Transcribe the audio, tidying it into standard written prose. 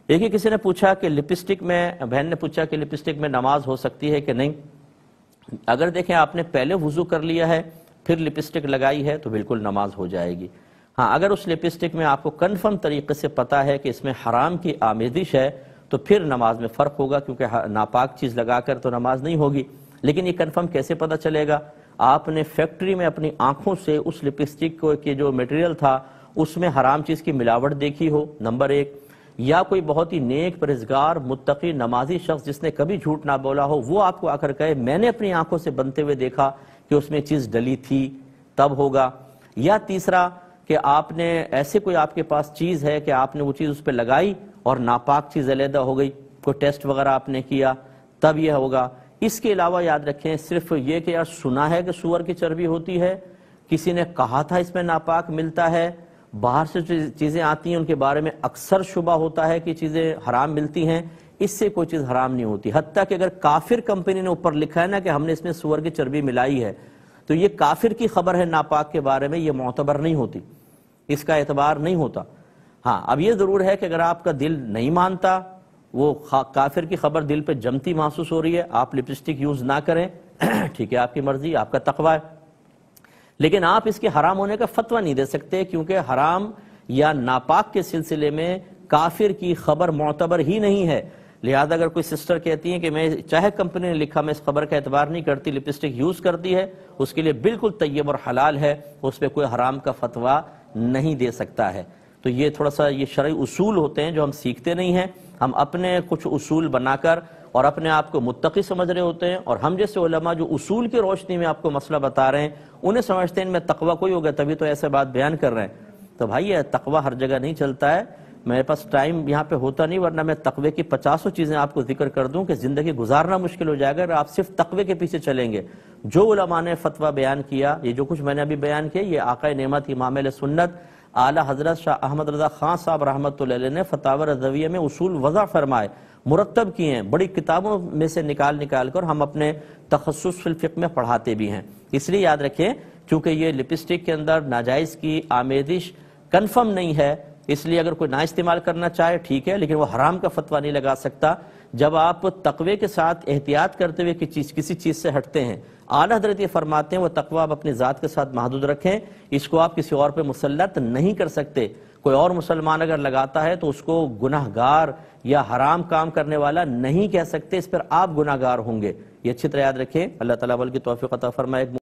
देखिए, किसी ने पूछा कि लिपस्टिक में, बहन ने पूछा कि लिपस्टिक में नमाज हो सकती है कि नहीं। अगर देखें आपने पहले वुजू कर लिया है फिर लिपस्टिक लगाई है तो बिल्कुल नमाज हो जाएगी। हाँ, अगर उस लिपस्टिक में आपको कन्फर्म तरीके से पता है कि इसमें हराम की आमेदिश है तो फिर नमाज में फ़र्क होगा, क्योंकि नापाक चीज़ लगाकर तो नमाज नहीं होगी। लेकिन ये कन्फर्म कैसे पता चलेगा? आपने फैक्ट्री में अपनी आंखों से उस लिपस्टिक को के जो मटेरियल था उसमें हराम चीज़ की मिलावट देखी हो, नंबर एक। या कोई बहुत ही नेक, परहेज़गार, मुत्तकी, नमाजी शख्स जिसने कभी झूठ ना बोला हो, वो आपको आकर कहे मैंने अपनी आंखों से बनते हुए देखा कि उसमें चीज़ डली थी, तब होगा। या तीसरा कि आपने ऐसे कोई आपके पास चीज़ है कि आपने वो चीज़ उस पर लगाई और नापाक चीज़ अलहदा हो गई, कोई टेस्ट वगैरह आपने किया, तब यह होगा। इसके अलावा याद रखें, सिर्फ ये कि यार सुना है कि सूअर की चर्बी होती है, किसी ने कहा था इसमें नापाक मिलता है, बाहर से जो चीज़ें आती हैं उनके बारे में अक्सर शुबा होता है कि चीज़ें हराम मिलती हैं, इससे कोई चीज़ हराम नहीं होती। हत्ता कि अगर काफिर कंपनी ने ऊपर लिखा है ना कि हमने इसमें सूअर की चर्बी मिलाई है, तो ये काफिर की खबर है नापाक के बारे में, ये मोतबर नहीं होती, इसका एतबार नहीं होता। हाँ, अब ये ज़रूर है कि अगर आपका दिल नहीं मानता, वो काफिर की खबर दिल पे जमती महसूस हो रही है, आप लिपस्टिक यूज़ ना करें, ठीक है, आपकी मर्जी, आपका तकवा है। लेकिन आप इसके हराम होने का फतवा नहीं दे सकते, क्योंकि हराम या नापाक के सिलसिले में काफिर की खबर मोतबर ही नहीं है। लिहाजा अगर कोई सिस्टर कहती है कि मैं, चाहे कंपनी ने लिखा, मैं इस खबर का एतबार नहीं करती, लिपस्टिक यूज़ करती है, उसके लिए बिल्कुल तैयब और हलाल है, उस पर कोई हराम का फतवा नहीं दे सकता है। तो ये थोड़ा सा ये शरई उसूल होते हैं जो हम सीखते नहीं हैं। हम अपने कुछ उसूल बनाकर और अपने आप को मुत्तकी समझ रहे होते हैं, और हम जैसे उलमा जो उसूल की रोशनी में आपको मसला बता रहे हैं उन्हें समझते हैं इनमें तकवा कोई होगा तभी तो ऐसे बात बयान कर रहे हैं। तो भाई ये तकवा हर जगह नहीं चलता है, मेरे पास टाइम यहाँ पे होता नहीं, वरना मैं तकवे की 50 चीज़ें आपको जिक्र कर दूं कि ज़िंदगी गुजारना मुश्किल हो जाएगा अगर आप सिर्फ तकवे के पीछे चलेंगे। जो उलमा ने फतवा बयान किया, ये जो कुछ मैंने अभी बयान किया, ये आक़ाए नेमत इमाम अहले सुन्नत आला हज़रत शाह अहमद रज़ा खान साहब रहमतुल्लाह अलैह ने फतावा रज़विया में उसूल वज़ा फरमाए, मुरत्तब किए हैं, बड़ी किताबों में से निकाल कर हम अपने तखस्सुस फिल फ़िक़्ह में पढ़ाते भी हैं। इसलिए याद रखें, चूँकि ये लिपस्टिक के अंदर नाजायज़ की आमेदिश कन्फर्म नहीं है, इसलिए अगर कोई ना इस्तेमाल करना चाहे ठीक है, लेकिन वो हराम का फतवा नहीं लगा सकता। जब आप तकवे के साथ एहतियात करते हुए किसी चीज़ से हटते हैं, आला हज़रत ये फरमाते हैं वो तकवा आप अपनी ज़ात के साथ महदूद रखें, इसको आप किसी और पे मुसल्लत नहीं कर सकते। कोई और मुसलमान अगर लगाता है तो उसको गुनाहगार या हराम काम करने वाला नहीं कह सकते, इस पर आप गुनाहगार होंगे। ये अच्छी तरह याद रखें। अल्लाह ताला अमल की तौफीक अता फरमाए।